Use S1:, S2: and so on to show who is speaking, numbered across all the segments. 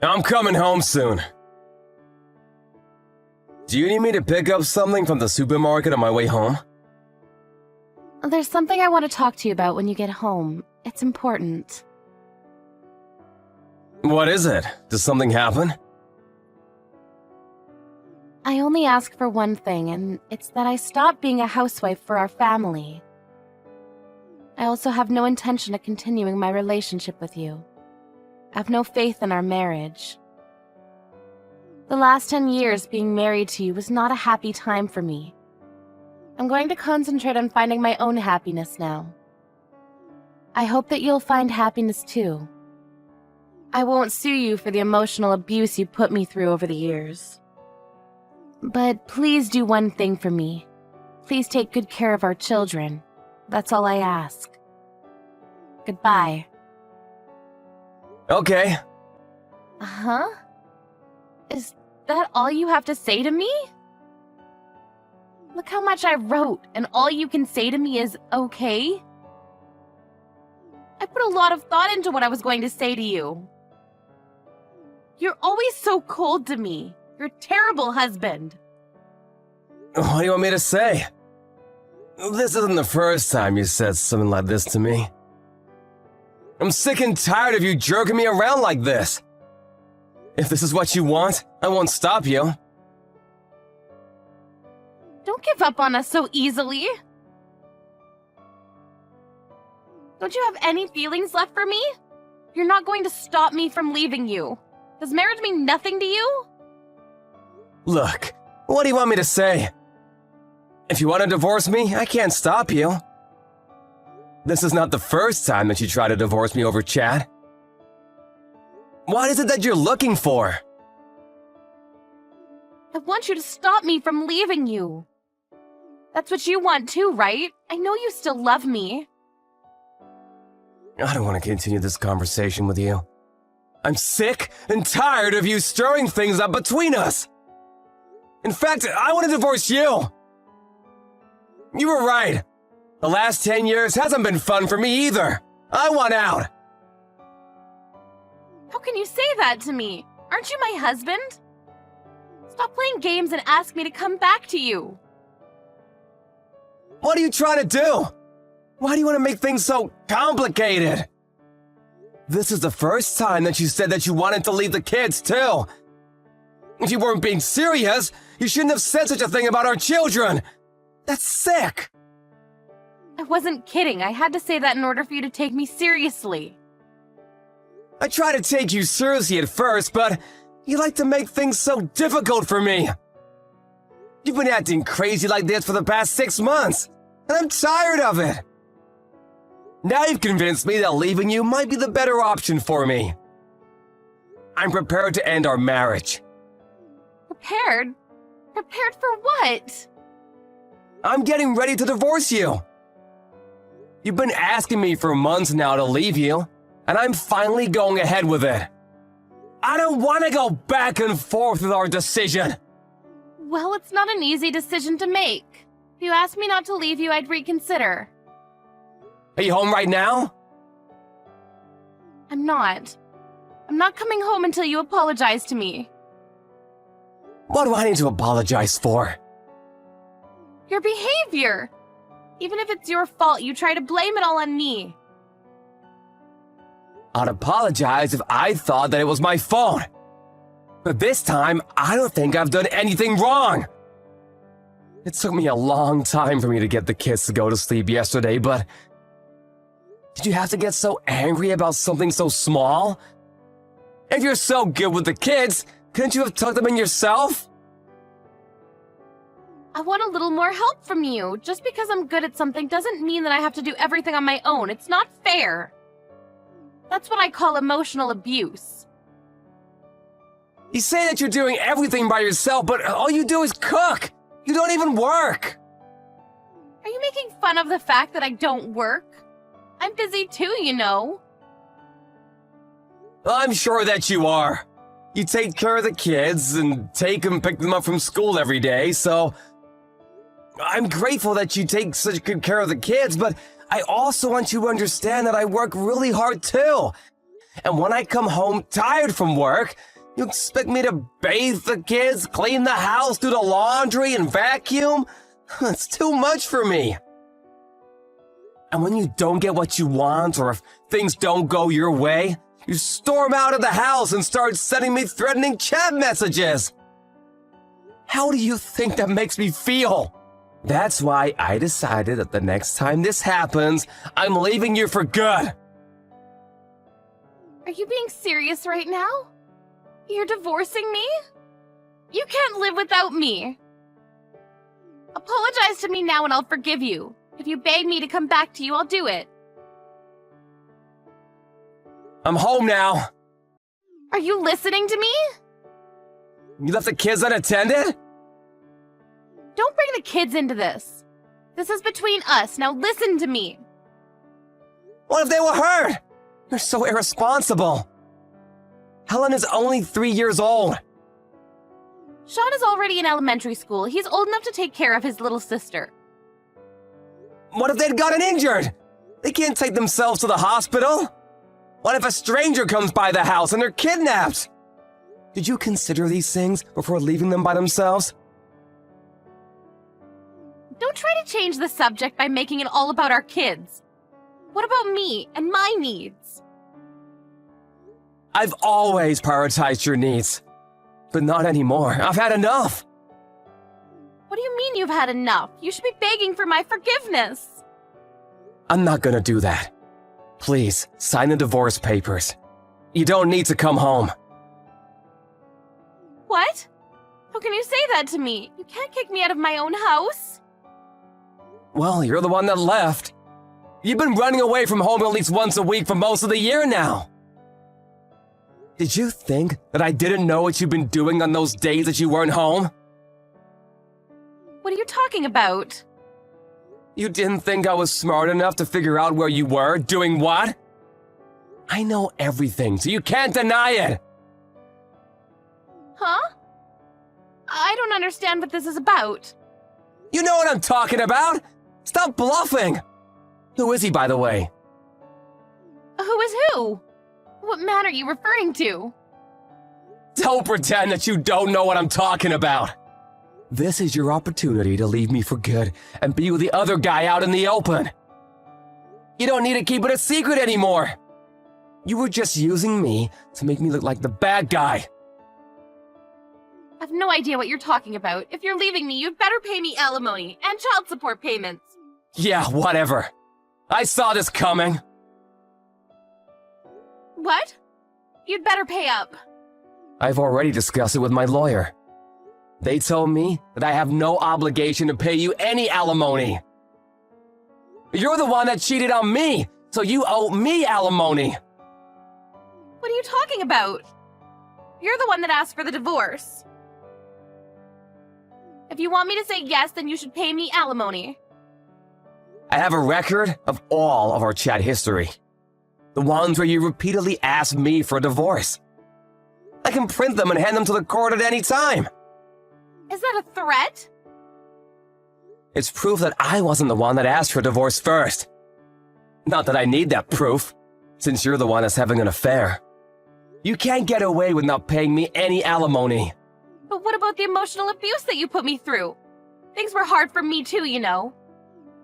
S1: I'm coming home soon. Do you need me to pick up something from the supermarket on my way home?
S2: There's something I want to talk to you about when you get home. It's important.
S1: What is it? Does something happen?
S2: I only ask for one thing, and it's that I stop being a housewife for our family. I also have no intention of continuing my relationship with you. I have no faith in our marriage. The last 10 years being married to you was not a happy time for me. I'm going to concentrate on finding my own happiness now. I hope that you'll find happiness too. I won't sue you for the emotional abuse you put me through over the years. But please do one thing for me. Please take good care of our children. That's all I ask. Goodbye.
S1: Okay.
S2: Huh? Is that all you have to say to me? Look how much I wrote, and all you can say to me is, okay? I put a lot of thought into what I was going to say to you. You're always so cold to me. You're a terrible husband.
S1: What do you want me to say? This isn't the first time you said something like this to me. I'm sick and tired of you jerking me around like this. If this is what you want, I won't stop you.
S2: Don't give up on us so easily. Don't you have any feelings left for me? You're not going to stop me from leaving you. Does marriage mean nothing to you?
S1: Look, what do you want me to say? If you want to divorce me, I can't stop you. This is not the first time that you try to divorce me over chat. What is it that you're looking for?
S2: I want you to stop me from leaving you. That's what you want too, right? I know you still love me.
S1: I don't want to continue this conversation with you. I'm sick and tired of you stirring things up between us. In fact, I want to divorce you. You were right. The last 10 years hasn't been fun for me either. I want out.
S2: How can you say that to me? Aren't you my husband? Stop playing games and ask me to come back to you.
S1: What are you trying to do? Why do you want to make things so complicated? This is the first time that you said that you wanted to leave the kids, too. If you weren't being serious, you shouldn't have said such a thing about our children. That's sick.
S2: I wasn't kidding. I had to say that in order for you to take me seriously.
S1: I tried to take you seriously at first, but you like to make things so difficult for me. You've been acting crazy like this for the past 6 months, and I'm tired of it. Now you've convinced me that leaving you might be the better option for me. I'm prepared to end our marriage.
S2: Prepared? Prepared for what?
S1: I'm getting ready to divorce you. You've been asking me for months now to leave you, and I'm finally going ahead with it. I don't want to go back and forth with our decision.
S2: Well, it's not an easy decision to make. If you asked me not to leave you, I'd reconsider.
S1: Are you home right now?
S2: I'm not. I'm not coming home until you apologize to me.
S1: What do I need to apologize for?
S2: Your behavior. Even if it's your fault, you try to blame it all on me.
S1: I'd apologize if I thought that it was my fault. But this time, I don't think I've done anything wrong. It took me a long time for me to get the kids to go to sleep yesterday, but did you have to get so angry about something so small? If you're so good with the kids, couldn't you have tucked them in yourself?
S2: I want a little more help from you. Just because I'm good at something doesn't mean that I have to do everything on my own. It's not fair. That's what I call emotional abuse.
S1: You say that you're doing everything by yourself, but all you do is cook. You don't even work.
S2: Are you making fun of the fact that I don't work? I'm busy too, you know.
S1: I'm sure that you are. You take care of the kids and pick them up from school every day, so I'm grateful that you take such good care of the kids, but I also want you to understand that I work really hard too. And when I come home tired from work, You expect me to bathe the kids, clean the house, do the laundry, and vacuum? It's too much for me. And when you don't get what you want, or if things don't go your way, you storm out of the house and start sending me threatening chat messages. How do you think that makes me feel? That's why I decided that the next time this happens, I'm leaving you for good.
S2: Are you being serious right now? You're divorcing me? You can't live without me. Apologize to me now and I'll forgive you. If you beg me to come back to you, I'll do it.
S1: I'm home now.
S2: Are you listening to me?
S1: You left the kids unattended?
S2: Don't bring the kids into this. This is between us. Now listen to me.
S1: What if they were hurt? You're so irresponsible. Helen is only 3 years old.
S2: Sean is already in elementary school. He's old enough to take care of his little sister.
S1: What if they'd gotten injured? They can't take themselves to the hospital. What if a stranger comes by the house and they're kidnapped? Did you consider these things before leaving them by themselves?
S2: Don't try to change the subject by making it all about our kids. What about me and my needs?
S1: I've always prioritized your needs. But not anymore. I've had enough.
S2: What do you mean you've had enough? You should be begging for my forgiveness.
S1: I'm not gonna do that. Please, sign the divorce papers. You don't need to come home.
S2: What? How can you say that to me? You can't kick me out of my own house.
S1: Well, you're the one that left. You've been running away from home at least once a week for most of the year now. Did you think that I didn't know what you've been doing on those days that you weren't home?
S2: What are you talking about?
S1: You didn't think I was smart enough to figure out where you were, doing what? I know everything, so you can't deny it.
S2: Huh? I don't understand what this is about.
S1: You know what I'm talking about! Stop bluffing! Who is he, by the way?
S2: Who is who? What man are you referring to?
S1: Don't pretend that you don't know what I'm talking about. This is your opportunity to leave me for good and be with the other guy out in the open. You don't need to keep it a secret anymore. You were just using me to make me look like the bad guy.
S2: I have no idea what you're talking about. If you're leaving me, you'd better pay me alimony and child support payments.
S1: Yeah, whatever. I saw this coming.
S2: What? You'd better pay up.
S1: I've already discussed it with my lawyer. They told me that I have no obligation to pay you any alimony. You're the one that cheated on me, so you owe me alimony.
S2: What are you talking about? You're the one that asked for the divorce. If you want me to say yes, then you should pay me alimony.
S1: I have a record of all of our chat history. The ones where you repeatedly asked me for a divorce. I can print them and hand them to the court at any time.
S2: Is that a threat?
S1: It's proof that I wasn't the one that asked for a divorce first. Not that I need that proof, since you're the one that's having an affair. You can't get away with not paying me any alimony.
S2: But what about the emotional abuse that you put me through? Things were hard for me too, you know.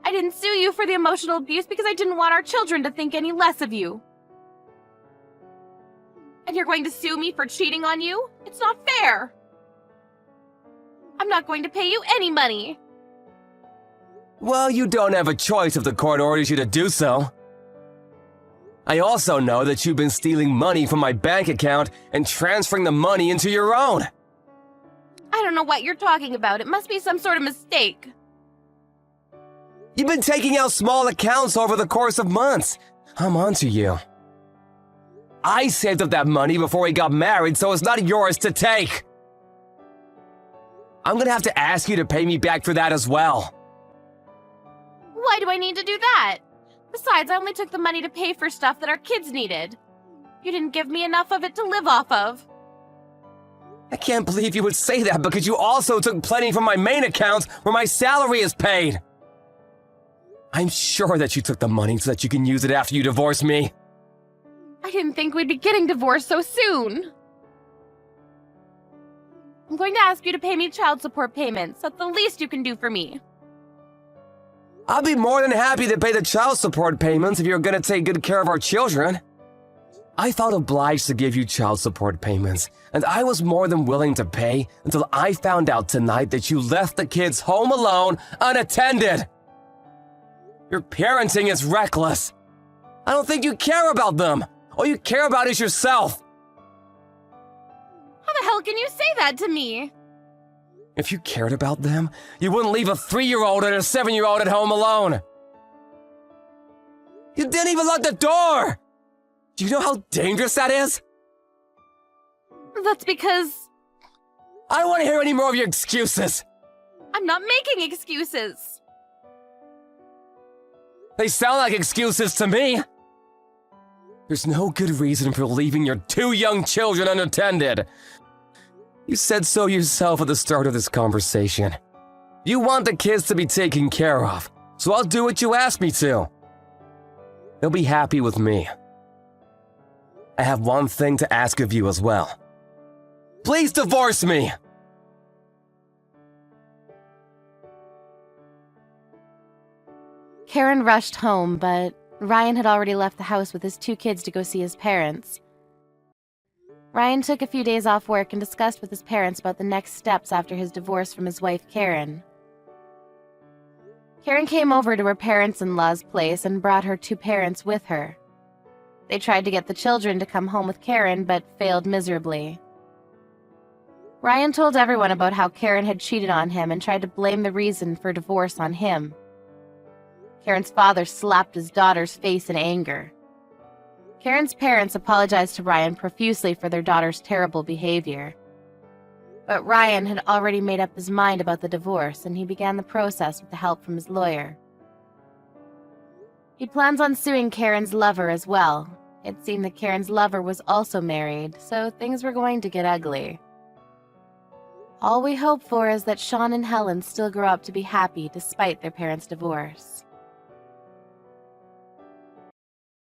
S2: I didn't sue you for the emotional abuse because I didn't want our children to think any less of you. And you're going to sue me for cheating on you? It's not fair. I'm not going to pay you any money.
S1: Well, you don't have a choice if the court orders you to do so. I also know that you've been stealing money from my bank account and transferring the money into your own.
S2: I don't know what you're talking about. It must be some sort of mistake.
S1: You've been taking out small accounts over the course of months. I'm onto you. I saved up that money before we got married, so it's not yours to take. I'm gonna have to ask you to pay me back for that as well.
S2: Why do I need to do that? Besides, I only took the money to pay for stuff that our kids needed. You didn't give me enough of it to live off of.
S1: I can't believe you would say that because you also took plenty from my main account where my salary is paid. I'm sure that you took the money so that you can use it after you divorce me.
S2: I didn't think we'd be getting divorced so soon. I'm going to ask you to pay me child support payments. That's the least you can do for me.
S1: I'll be more than happy to pay the child support payments if you're gonna take good care of our children. I felt obliged to give you child support payments, and I was more than willing to pay until I found out tonight that you left the kids home alone, unattended. Your parenting is reckless. I don't think you care about them. All you care about is yourself.
S2: How the hell can you say that to me?
S1: If you cared about them, you wouldn't leave a 3-year-old and a 7-year-old at home alone. You didn't even lock the door! Do you know how dangerous that is?
S2: That's because
S1: I don't want to hear any more of your excuses.
S2: I'm not making excuses.
S1: They sound like excuses to me. There's no good reason for leaving your 2 young children unattended. You said so yourself at the start of this conversation. You want the kids to be taken care of, so I'll do what you ask me to. They'll be happy with me. I have one thing to ask of you as well. Please divorce me!
S2: Karen rushed home, but Ryan had already left the house with his 2 kids to go see his parents. Ryan took a few days off work and discussed with his parents about the next steps after his divorce from his wife, Karen. Karen came over to her parents-in-law's place and brought her 2 parents with her. They tried to get the children to come home with Karen, but failed miserably. Ryan told everyone about how Karen had cheated on him and tried to blame the reason for divorce on him. Karen's father slapped his daughter's face in anger. Karen's parents apologized to Ryan profusely for their daughter's terrible behavior. But Ryan had already made up his mind about the divorce, and he began the process with the help from his lawyer. He plans on suing Karen's lover as well. It seemed that Karen's lover was also married, so things were going to get ugly. All we hope for is that Sean and Helen still grow up to be happy despite their parents' divorce.